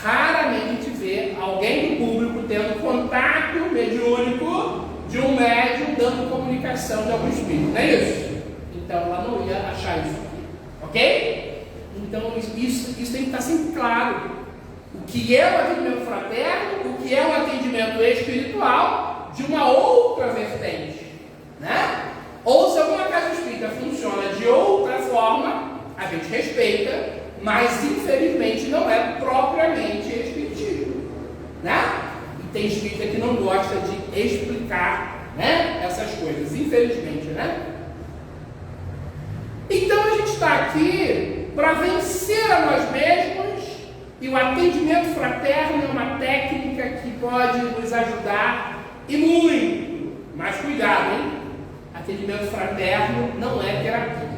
raramente vê alguém do público tendo contato mediúnico de um médium dando comunicação de algum espírito, não é isso? Então ela não ia achar isso aqui, ok? Então isso tem que estar sempre claro. O que é o atendimento fraterno, o que é o atendimento espiritual de uma outra vertente, né? Ou se alguma casa espírita funciona de outra forma, a gente respeita, mas infelizmente não é propriamente espiritismo, né? E tem espírita que não gosta de explicar, né, essas coisas, infelizmente, né? Então a gente está aqui para vencer a nós mesmos, e o atendimento fraterno é uma técnica que pode nos ajudar e muito. Mas cuidado, hein? Atendimento fraterno não é terapia.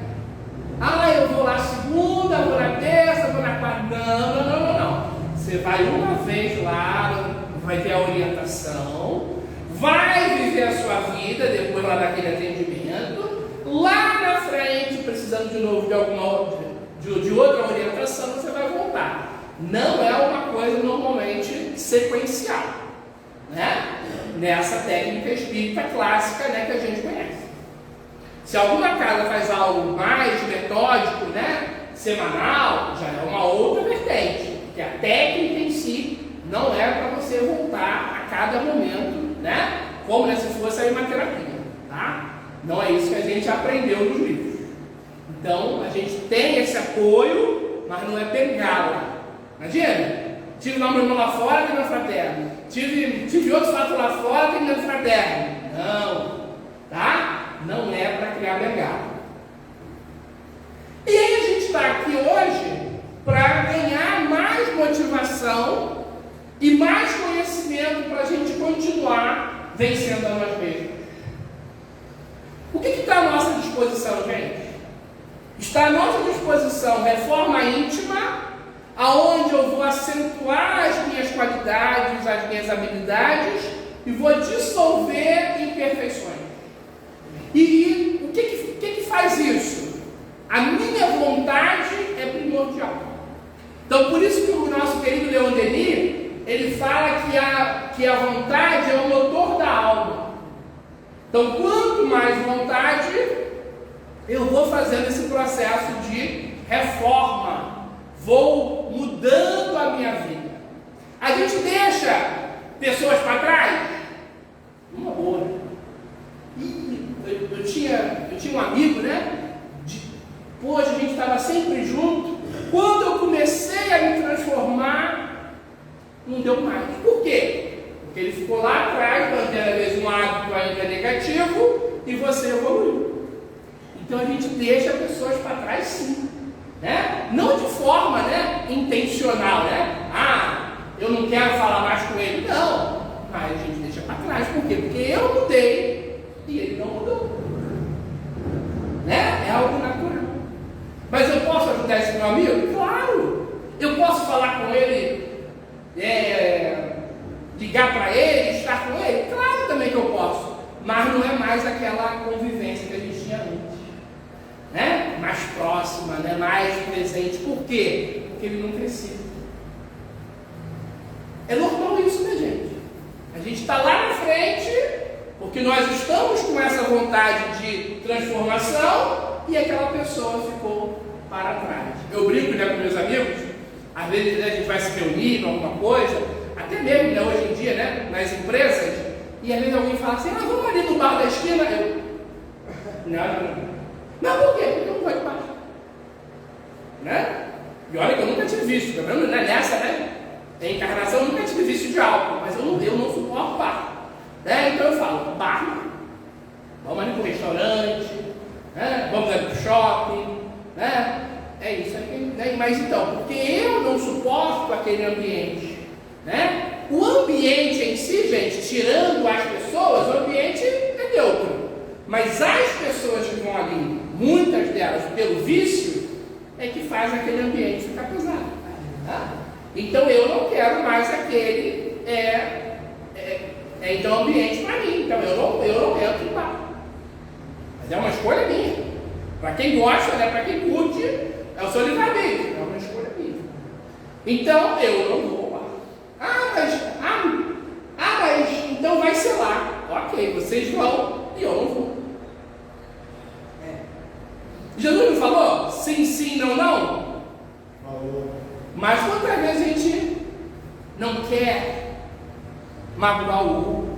Eu vou lá segunda, vou na terça, vou na quarta. Não. Você vai uma vez lá, vai ter a orientação, vai viver a sua vida depois lá daquele atendimento. Lá na frente, precisando de novo de outra orientação, você vai voltar. Não é uma coisa normalmente sequencial, né? Nessa técnica espírita clássica, né, que a gente conhece. Se alguma casa faz algo mais metódico, né, semanal, já é uma outra vertente, porque a técnica em si não é para você voltar a cada momento, né, como se fosse aí uma terapia, tá? Não é isso que a gente aprendeu nos livros. Então, a gente tem esse apoio, mas não é bengala. Imagina, tive lá um irmão lá fora, tem meu fraterno. Tive outros fatos lá fora, tem meu fraterno. Não, tá? Não é para criar bengala. E aí a gente está aqui hoje para ganhar mais motivação e mais conhecimento para a gente continuar vencendo a nós mesmos. O que está à nossa disposição, gente? Está à nossa disposição reforma íntima, aonde eu vou acentuar as minhas qualidades, as minhas habilidades e vou dissolver imperfeições. E o que faz isso? A minha vontade é primordial. Então, por isso que o nosso querido Leon Denis, ele fala que a vontade é o motor da alma. Então, quanto mais vontade, eu vou fazendo esse processo de reforma, vou mudando a minha vida. A gente deixa pessoas para trás? Uma boa. E eu tinha um amigo, né? Poxa, a gente estava sempre junto. Quando eu comecei a me transformar, não deu mais. Por quê? Porque ele ficou lá atrás, mantendo às vezes um hábito ainda negativo, e você evoluiu. Então a gente deixa pessoas para trás, sim, né? Não de forma, né, intencional, né? Eu não quero falar mais com ele. Não, mas a gente deixa para trás. Por quê? Porque eu mudei e ele não mudou, né? É algo natural. Mas eu posso ajudar esse meu amigo? Claro! Eu posso falar com ele, ligar para ele, estar com ele? Claro também que eu posso. Mas não é mais aquela convivência que a gente tinha antes, né? Mais próxima, né? Mais presente. Por quê? Porque ele não cresceu. É normal isso, né, gente? A gente está lá na frente, porque nós estamos com essa vontade de transformação, e aquela pessoa ficou para trás. Eu brinco, né, com meus amigos, às vezes, né, a gente vai se reunir para alguma coisa, até mesmo, né, hoje em dia, né, nas empresas, e às vezes alguém fala assim, vamos ali no bar da esquina. Eu, não. Mas por quê? Porque eu não vou de bar. Né? E olha que eu nunca tive vício, pelo menos nessa, né, encarnação, eu nunca tive vício de álcool, mas eu não suporto bar. Né? Então eu falo, bar não. Vamos ali para o restaurante, né? Vamos ali para o shopping, né? É isso aí, né? Mas então, porque eu não suporto aquele ambiente, né? O ambiente em si, gente, tirando as pessoas, o ambiente é neutro. Mas as pessoas que vão ali, muitas delas pelo vício, é que faz aquele ambiente ficar pesado. Tá? Então eu não quero mais aquele então ambiente para mim. Então eu não entro em bar. Mas é uma escolha minha. Para quem gosta, né? Para quem curte, é o seu livre-arbítrio. É uma escolha minha. Então eu não vou lá. Mas então vai ser lá. Ok, vocês vão e eu não vou. Jesus não falou sim, sim, não, não? Falou. Mas quantas vezes a gente não quer magoar o outro?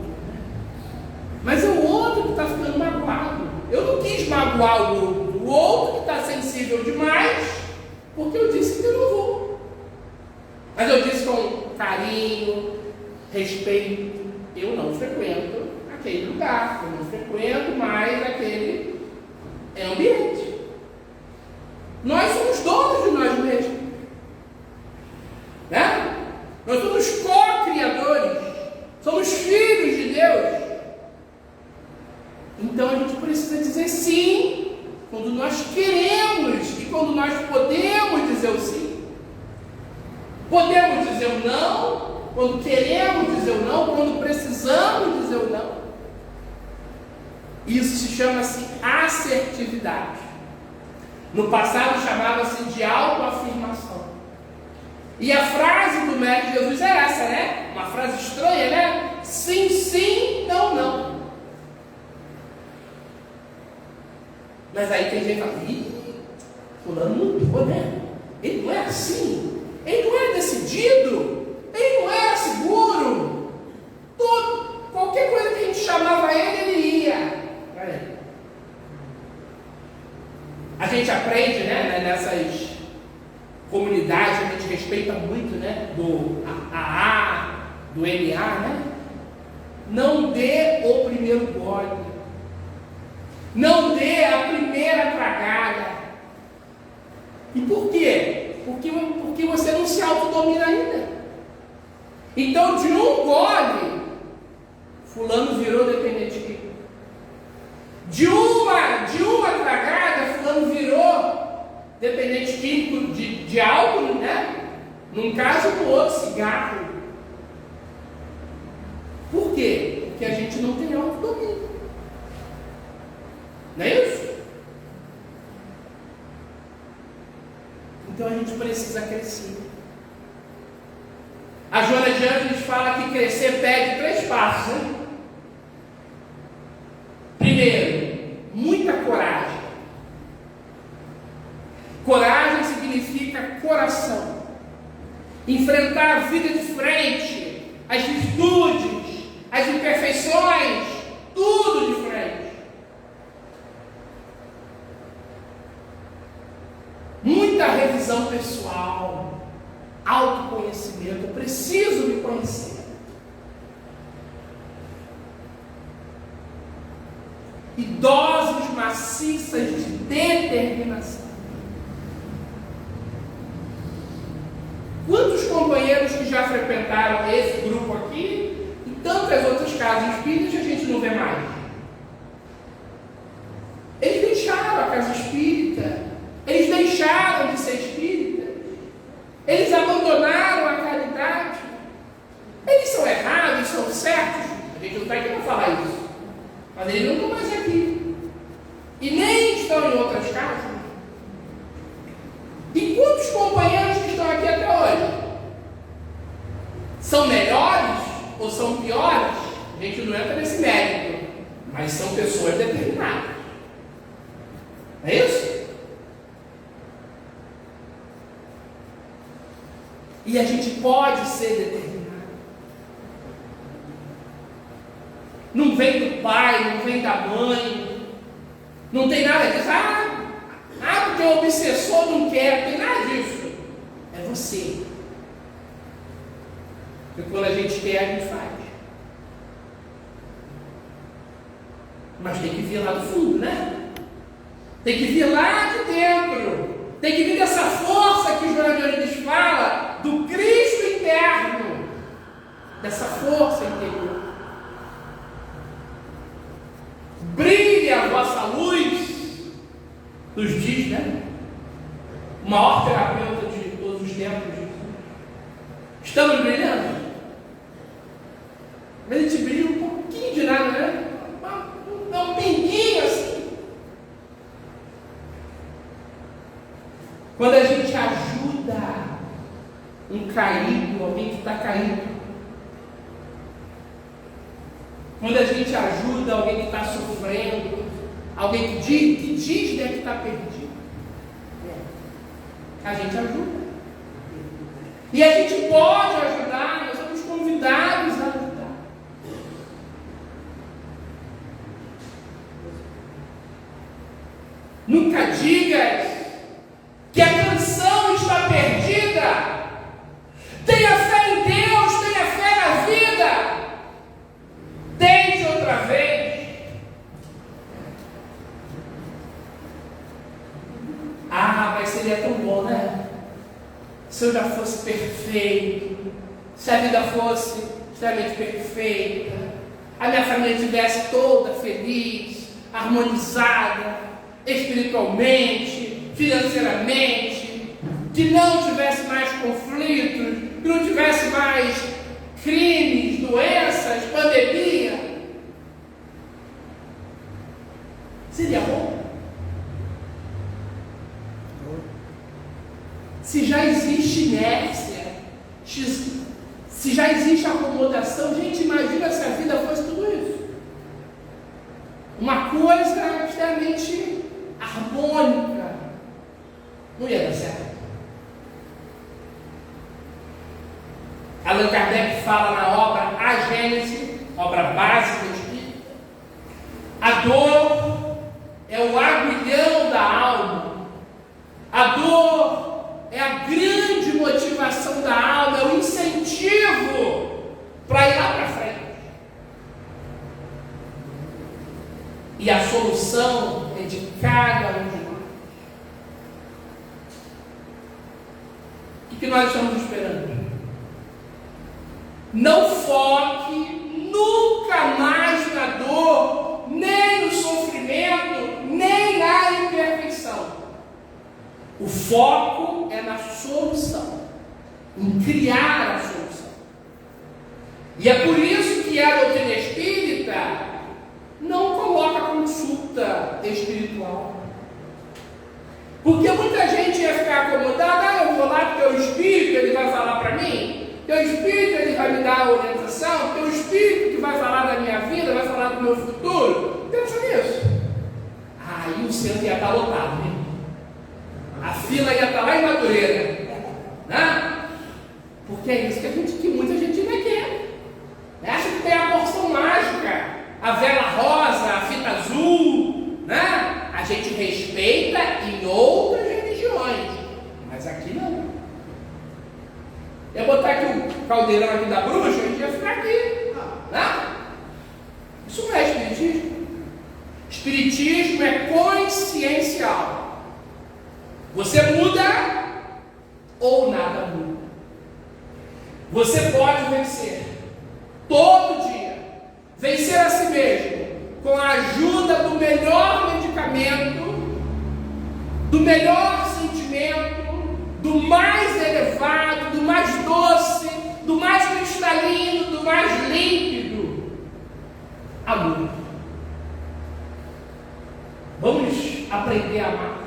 Mas é o outro que está ficando magoado. Eu não quis magoar o outro. O outro que está sensível demais, porque eu disse que eu não vou. Mas eu disse com carinho, respeito. Eu não frequento aquele lugar. Eu não frequento mais aquele ambiente. Nós somos donos de nós mesmos, né? Nós somos co-criadores, somos filhos de Deus. Então a gente precisa dizer sim quando nós queremos e quando nós podemos dizer o sim. Podemos dizer o não quando queremos dizer o não, quando precisamos dizer o não. Isso se chama-se assertividade. No passado chamava-se de autoafirmação. E a frase do Mestre Jesus é essa, né? Uma frase estranha, né? Sim, sim, não, não. Mas aí tem gente que fala, fulano mudou, né? Ele não é assim. Ele não é decidido. Ele não era seguro. Qualquer coisa que a gente chamava ele ia. A gente aprende, né, nessas comunidades, a gente respeita muito, né, do AA, do NA, né? Não dê o primeiro gole. Não dê a primeira tragada. E por quê? Porque você não se autodomina ainda. Então, de um gole, fulano virou dependente químico. De uma tragada, fulano virou dependente químico de álcool, né? Num caso, no outro, cigarro. Por quê? Porque a gente não tem autodomínio. Não é isso? Então a gente precisa crescer. A Joana de Ângeles fala que crescer pede 3 passos, né? Primeiro, muita coragem. Coragem significa coração. Enfrentar a vida de frente, as virtudes, as imperfeições, tudo de frente. Muita revisão pessoal, autoconhecimento. Eu preciso me conhecer. E doses maciças de determinação. Quantos companheiros que já frequentaram esse grupo aqui e tantas outras casas espíritas a gente não vê mais? Eles deixaram a casa espírita, eles deixaram de ser espíritas, eles abandonaram a caridade. Eles são errados, são certos? A gente não está aqui para falar isso, mas eles não estão mais aqui e nem estão em outras casas. E quantos companheiros que estão aqui até hoje são melhores ou são piores? A gente não entra nesse mérito, mas são pessoas determinadas. Não é isso? E a gente pode ser determinado. Não vem do pai, não vem da mãe, não tem nada disso. Porque o obsessor não quer, não tem nada disso. É você. Porque quando a gente quer, a gente faz. Mas tem que vir lá do fundo, né? Tem que vir lá de dentro. Tem que vir dessa força que o Joana de Ângeles fala, do Cristo interno. Dessa força interior. Brilhe a vossa luz. Nos diz, né? O maior terapeuta de todos os tempos. Estamos brilhando? Mas a gente brilha um pouquinho de nada, né? Um pinguinho assim. Quando a gente ajuda um caído, alguém que está caído. Quando a gente ajuda alguém que está sofrendo, alguém que diz que está perdido, a gente ajuda. E a gente pode ajudar, nós somos convidados a ajudar. Nunca digas que a canção está perdida. Tenha fé em Deus, tenha fé na vida. Tente outra vez. Mas seria tão bom, né? Se eu já fosse perfeito, se a vida fosse extremamente perfeita, a minha família estivesse toda feliz, harmonizada, espiritualmente, financeiramente, que não tivesse mais conflitos, que não tivesse mais crimes, doenças, pandemia. Seria bom. Se já existe inércia, se já existe acomodação, gente, imagina se a vida fosse tudo isso. Uma coisa extremamente harmônica. Não ia dar certo. Allan Kardec fala na obra A Gênese, obra básica de Espírito. A dor é o aguilhão da alma. A dor é a grande motivação da alma, é o incentivo para ir lá para frente. E a solução é de cada um de nós. O que nós estamos esperando? Não foque nunca mais na dor, nem no sofrimento, nem na imperfeição. O foco é na solução, em criar a solução. E é por isso que a doutrina espírita não coloca consulta espiritual. Porque muita gente ia ficar acomodada, eu vou lá porque o espírito ele vai falar para mim, porque o espírito ele vai me dar a orientação, porque o espírito que vai falar da minha vida, vai falar do meu futuro. Pensa nisso. Aí o centro ia estar lotado, né? A fila ia estar lá em Madureira, né? Porque é isso que muita gente ainda quer. a vela rosa, a fita azul, né? A gente respeita em outras religiões, mas aqui não. Eu botar aqui o caldeirão aqui da bruxa, a gente ia ficar aqui, né? Isso não é espiritismo. Espiritismo é consciencial. Você muda ou nada muda. Você pode vencer todo dia, vencer a si mesmo com a ajuda do melhor medicamento, do melhor sentimento, do mais elevado, do mais doce, do mais cristalino, do mais límpido, amor. Vamos aprender a amar.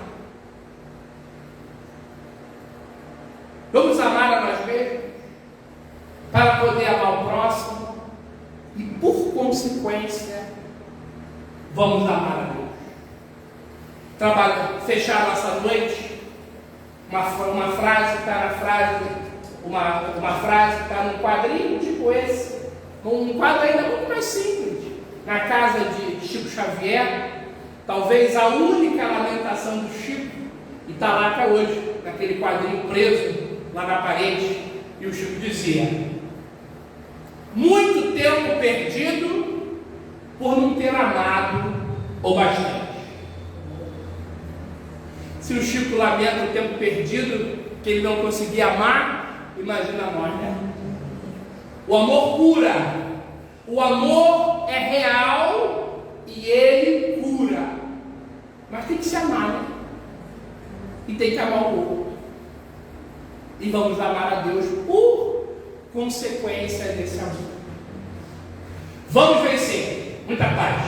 Vamos amar a nós mesmos para poder amar o próximo e, por consequência, vamos amar a Deus. Fechar nossa noite, uma frase que está uma frase que está num quadrinho tipo esse, num quadro ainda muito mais simples, na casa de Chico Xavier, talvez a única lamentação do Chico, e está lá até hoje, naquele quadrinho preso lá na parede, e o Chico dizia: muito tempo perdido por não ter amado o bastante. Se o Chico lamenta o tempo perdido, que ele não conseguia amar, imagina nós, né? O amor cura, o amor é real e ele cura, mas tem que se amar, né? E tem que amar o outro, e vamos amar a Deus por consequência desse amor. Vamos vencer. Muita paz.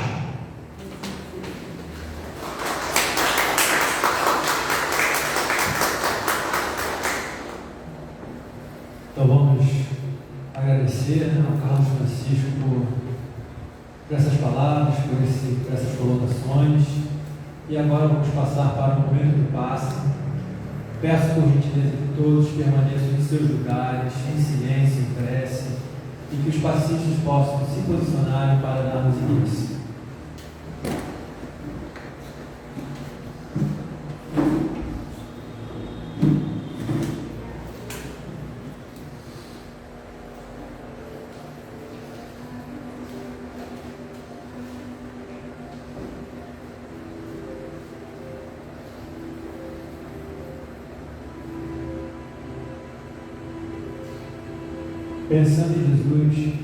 Então vamos agradecer ao Carlos Francisco por essas palavras, por essas colocações. E agora vamos passar para o momento do passe. Peço por gentileza que todos permaneçam em seus lugares, em silêncio, em prece, e que os passistas possam se posicionarem para darmos início. Pensando em Jesus,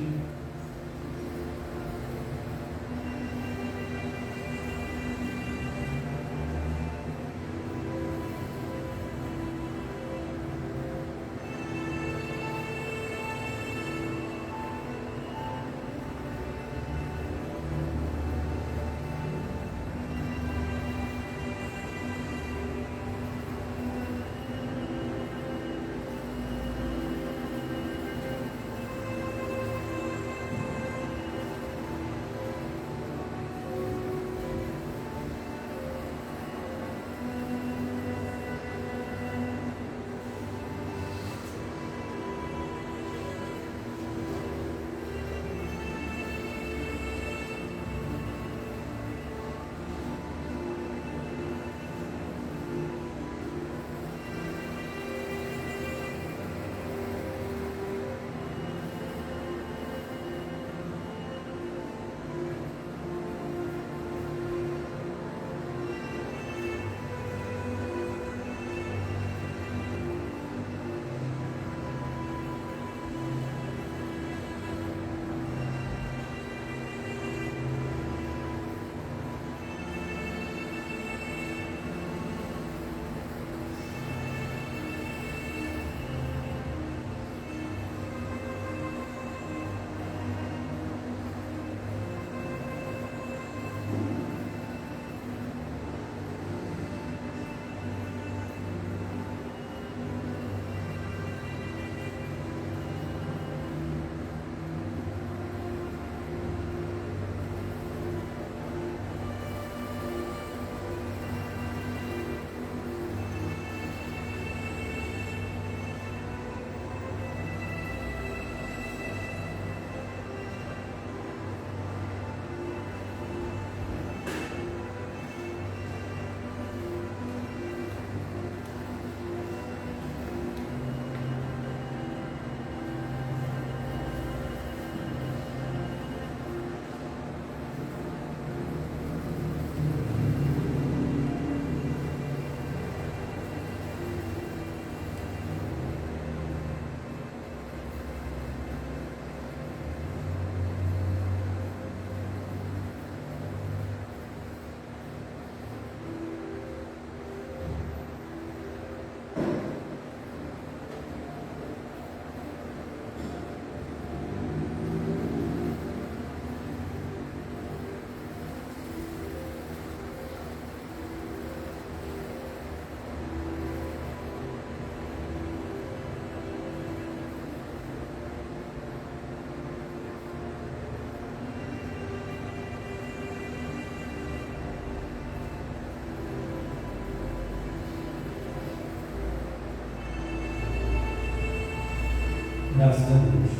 Graças a Deus.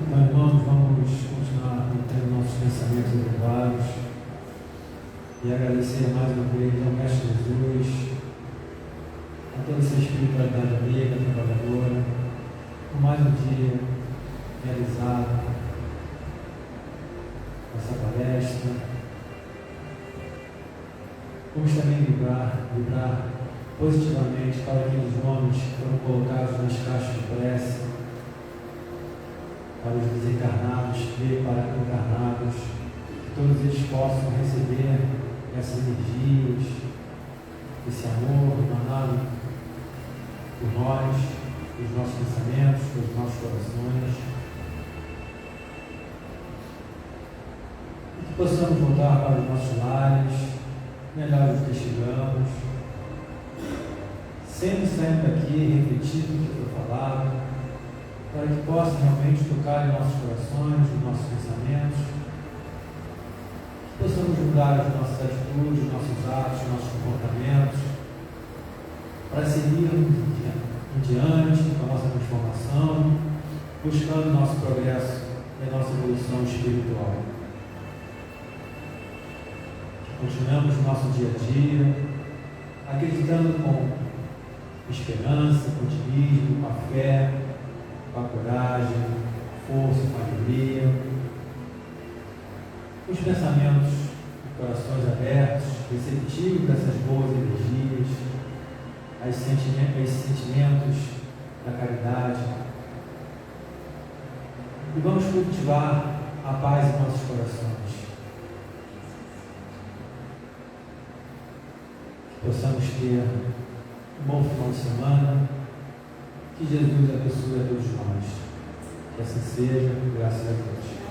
Então, irmãos, vamos continuar tendo nossos pensamentos elevados e agradecer mais uma vez ao Mestre Jesus, a toda essa espiritualidade amiga, trabalhadora, por mais um dia realizado essa palestra. Vamos também vibrar positivamente para aqueles nomes que foram colocados nas caixas de prece, para os desencarnados e para encarnados, que todos eles possam receber essas energias, esse amor emanado por nós, dos nossos pensamentos, dos nossos corações, e que possamos voltar para os nossos lares, melhores do que chegamos, sempre saindo daqui refletindo o que foi falado, para que possa realmente tocar em nossos corações, os nossos pensamentos, que possamos mudar as nossas atitudes, os nossos atos, os nossos comportamentos, para seguirmos em diante com a nossa transformação, buscando o nosso progresso e a nossa evolução espiritual. Que continuemos o nosso dia a dia, acreditando com esperança, com otimismo, com a fé, com a coragem, força, com a alegria, com os pensamentos, corações abertos, receptivos dessas boas energias, esses sentimentos da caridade. E vamos cultivar a paz em nossos corações. Que possamos ter um bom final de semana. Que Jesus abençoe a todos nós. Que assim seja, graças a Deus.